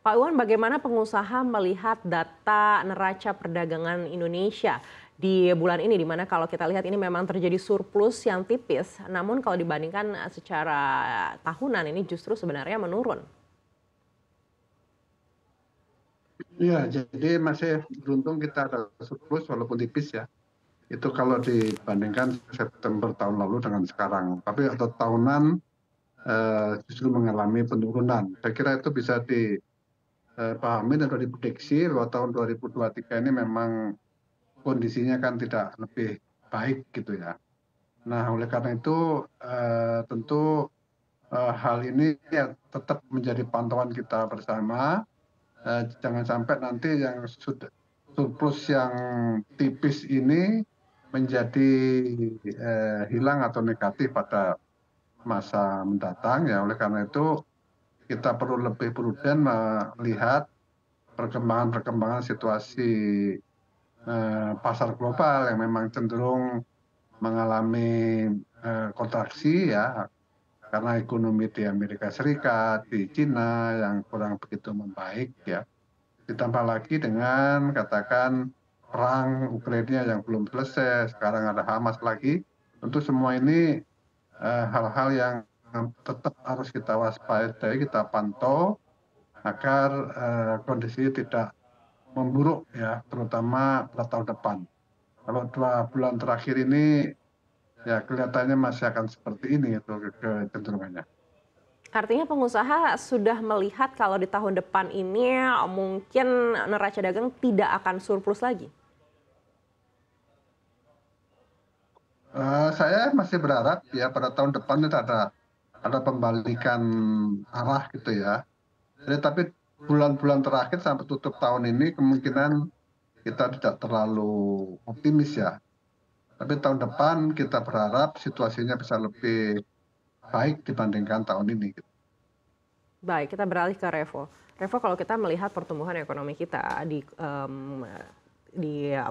Pak Iwan, bagaimana pengusaha melihat data neraca perdagangan Indonesia di bulan ini, di mana kalau kita lihat ini memang terjadi surplus yang tipis, namun kalau dibandingkan secara tahunan ini justru sebenarnya menurun. Iya, jadi masih beruntung kita ada surplus walaupun tipis ya. Itu kalau dibandingkan September tahun lalu dengan sekarang. Tapi atau tahunan justru mengalami penurunan. Saya kira itu bisa dipahami dan diprediksi bahwa tahun 2023 ini memang kondisinya kan tidak lebih baik gitu ya. Nah, oleh karena itu tentu hal ini ya tetap menjadi pantauan kita bersama. Jangan sampai nanti yang sudah surplus yang tipis ini menjadi hilang atau negatif pada masa mendatang ya. Oleh karena itu kita perlu lebih prudent melihat perkembangan-perkembangan situasi pasar global yang memang cenderung mengalami kontraksi ya, karena ekonomi di Amerika Serikat, di Cina yang kurang begitu membaik ya. Ditambah lagi dengan katakan perang Ukraina yang belum selesai, sekarang ada Hamas lagi. Tentu semua ini hal-hal yang tetap harus kita waspadai, kita pantau agar kondisi tidak memburuk ya, terutama pada tahun depan. Kalau 2 bulan terakhir ini ya kelihatannya masih akan seperti ini itu kecenderungannya. Artinya pengusaha sudah melihat kalau di tahun depan ini mungkin neraca dagang tidak akan surplus lagi. Saya masih berharap ya pada tahun depan itu ada pembalikan arah gitu ya. Jadi tapi bulan-bulan terakhir sampai tutup tahun ini kemungkinan kita tidak terlalu optimis ya. Tapi tahun depan kita berharap situasinya bisa lebih baik dibandingkan tahun ini. Baik, kita beralih ke Revo. Revo, kalau kita melihat pertumbuhan ekonomi kita di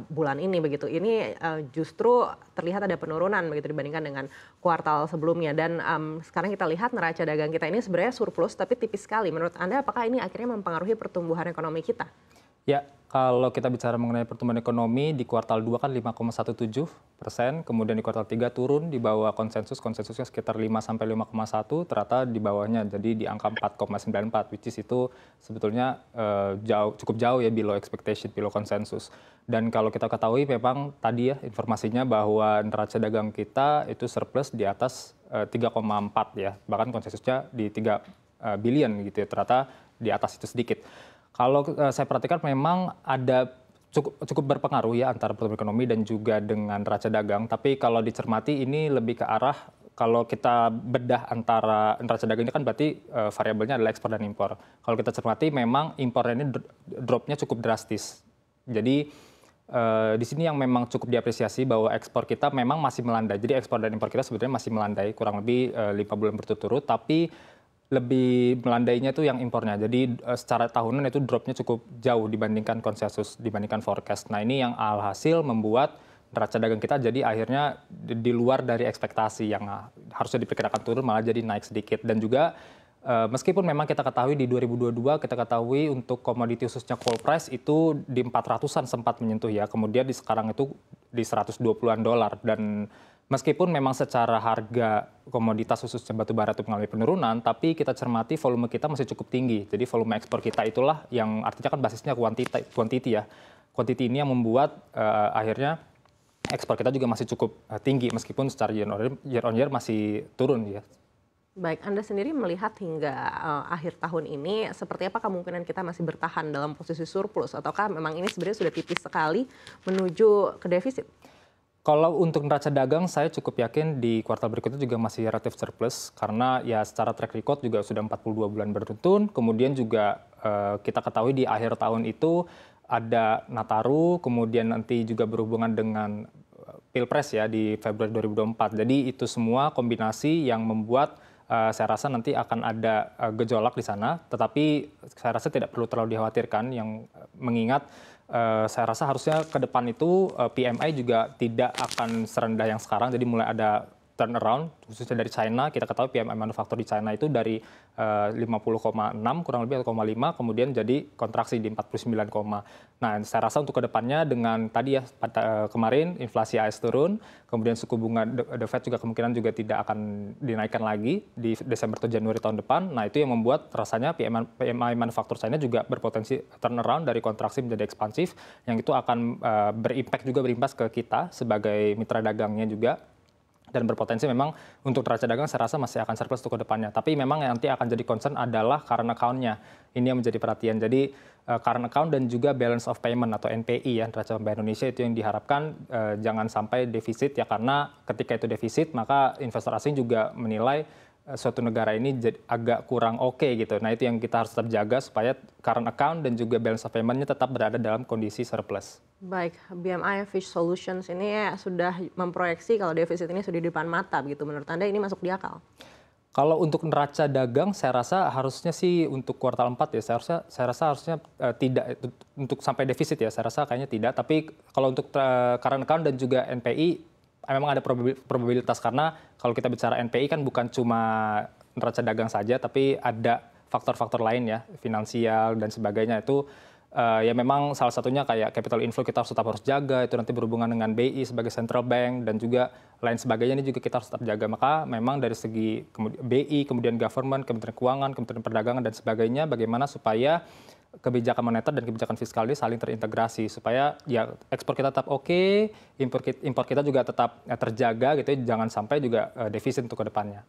bulan ini begitu, ini justru terlihat ada penurunan begitu dibandingkan dengan kuartal sebelumnya. Dan sekarang kita lihat neraca dagang kita ini sebenarnya surplus tapi tipis sekali. Menurut Anda apakah ini akhirnya mempengaruhi pertumbuhan ekonomi kita? Ya, kalau kita bicara mengenai pertumbuhan ekonomi di kuartal 2 kan 5,17%, kemudian di kuartal 3 turun di bawah konsensusnya sekitar 5 sampai 5,1, ternyata di bawahnya jadi di angka 4,94, which is itu sebetulnya cukup jauh ya below expectation, below konsensus. Dan kalau kita ketahui memang tadi ya informasinya bahwa neraca dagang kita itu surplus di atas 3,4 ya, bahkan konsensusnya di 3 billion gitu ya, ternyata di atas itu sedikit. Kalau saya perhatikan memang ada cukup berpengaruh ya antara pertumbuhan ekonomi dan juga dengan neraca dagang. Tapi kalau dicermati ini lebih ke arah kalau kita bedah antara neraca dagang ini kan berarti variabelnya adalah ekspor dan impor. Kalau kita cermati memang impornya ini dropnya cukup drastis. Jadi di sini yang memang cukup diapresiasi bahwa ekspor kita memang masih melandai. Jadi ekspor dan impor kita sebenarnya masih melandai kurang lebih 5 bulan berturut-turut. Tapi lebih melandainya itu yang impornya. Jadi secara tahunan itu dropnya cukup jauh dibandingkan konsensus, dibandingkan forecast. Nah ini yang alhasil membuat neraca dagang kita jadi akhirnya di luar dari ekspektasi yang harusnya diperkirakan turun malah jadi naik sedikit. Dan juga meskipun memang kita ketahui di 2022 kita ketahui untuk komoditi khususnya coal price itu di 400-an sempat menyentuh ya. Kemudian di sekarang itu di 120-an dolar dan meskipun memang secara harga komoditas khususnya batu bara itu mengalami penurunan, tapi kita cermati volume kita masih cukup tinggi. Jadi volume ekspor kita itulah yang artinya kan basisnya quantity ya. Quantity ini yang membuat akhirnya ekspor kita juga masih cukup tinggi meskipun secara year on year masih turun ya. Baik, Anda sendiri melihat hingga akhir tahun ini seperti apa kemungkinan kita masih bertahan dalam posisi surplus ataukah memang ini sebenarnya sudah tipis sekali menuju ke defisit? Kalau untuk neraca dagang, saya cukup yakin di kuartal berikutnya juga masih relatif surplus karena ya secara track record juga sudah 42 bulan beruntun. Kemudian juga kita ketahui di akhir tahun itu ada Nataru, kemudian nanti juga berhubungan dengan Pilpres ya di Februari 2024. Jadi itu semua kombinasi yang membuat saya rasa nanti akan ada gejolak di sana. Tetapi saya rasa tidak perlu terlalu dikhawatirkan yang mengingat saya rasa harusnya ke depan itu PMI juga tidak akan serendah yang sekarang, jadi mulai ada turnaround, khususnya dari China. Kita ketahui PMI manufaktur di China itu dari 50,6 kurang lebih atau 0,5 kemudian jadi kontraksi di 49, nah saya rasa untuk kedepannya dengan tadi ya kemarin inflasi AS turun, kemudian suku bunga The Fed juga kemungkinan juga tidak akan dinaikkan lagi di Desember atau Januari tahun depan. Nah itu yang membuat rasanya PMI manufaktur China juga berpotensi turnaround dari kontraksi menjadi ekspansif, yang itu akan berimbas ke kita sebagai mitra dagangnya juga. Dan berpotensi memang untuk neraca dagang saya rasa masih akan surplus untuk ke depannya. Tapi memang yang nanti akan jadi concern adalah current account-nya. Ini yang menjadi perhatian. Jadi current account dan juga balance of payment atau NPI ya, neraca Bank Indonesia itu yang diharapkan jangan sampai defisit ya, karena ketika itu defisit maka investor asing juga menilai suatu negara ini agak kurang oke gitu. Nah itu yang kita harus tetap jaga supaya current account dan juga balance of payment-nya tetap berada dalam kondisi surplus. Baik, BMI Fitch Solutions ini sudah memproyeksi kalau defisit ini sudah di depan mata begitu. Menurut Anda ini masuk di akal? Kalau untuk neraca dagang saya rasa harusnya sih untuk kuartal 4 ya, saya rasa harusnya tidak untuk sampai defisit ya, saya rasa kayaknya tidak. Tapi kalau untuk current account dan juga NPI memang ada probabilitas, karena kalau kita bicara NPI kan bukan cuma neraca dagang saja, tapi ada faktor-faktor lain ya, finansial dan sebagainya. Itu ya memang salah satunya kayak capital inflow kita tetap harus jaga, itu nanti berhubungan dengan BI sebagai central bank dan juga lain sebagainya, ini juga kita harus tetap jaga. Maka memang dari segi BI, kemudian government, Kementerian Keuangan, Kementerian Perdagangan dan sebagainya, bagaimana supaya kebijakan moneter dan kebijakan fiskal ini saling terintegrasi supaya ya ekspor kita tetap oke, impor kita juga tetap terjaga gitu, jangan sampai juga defisit untuk ke depannya.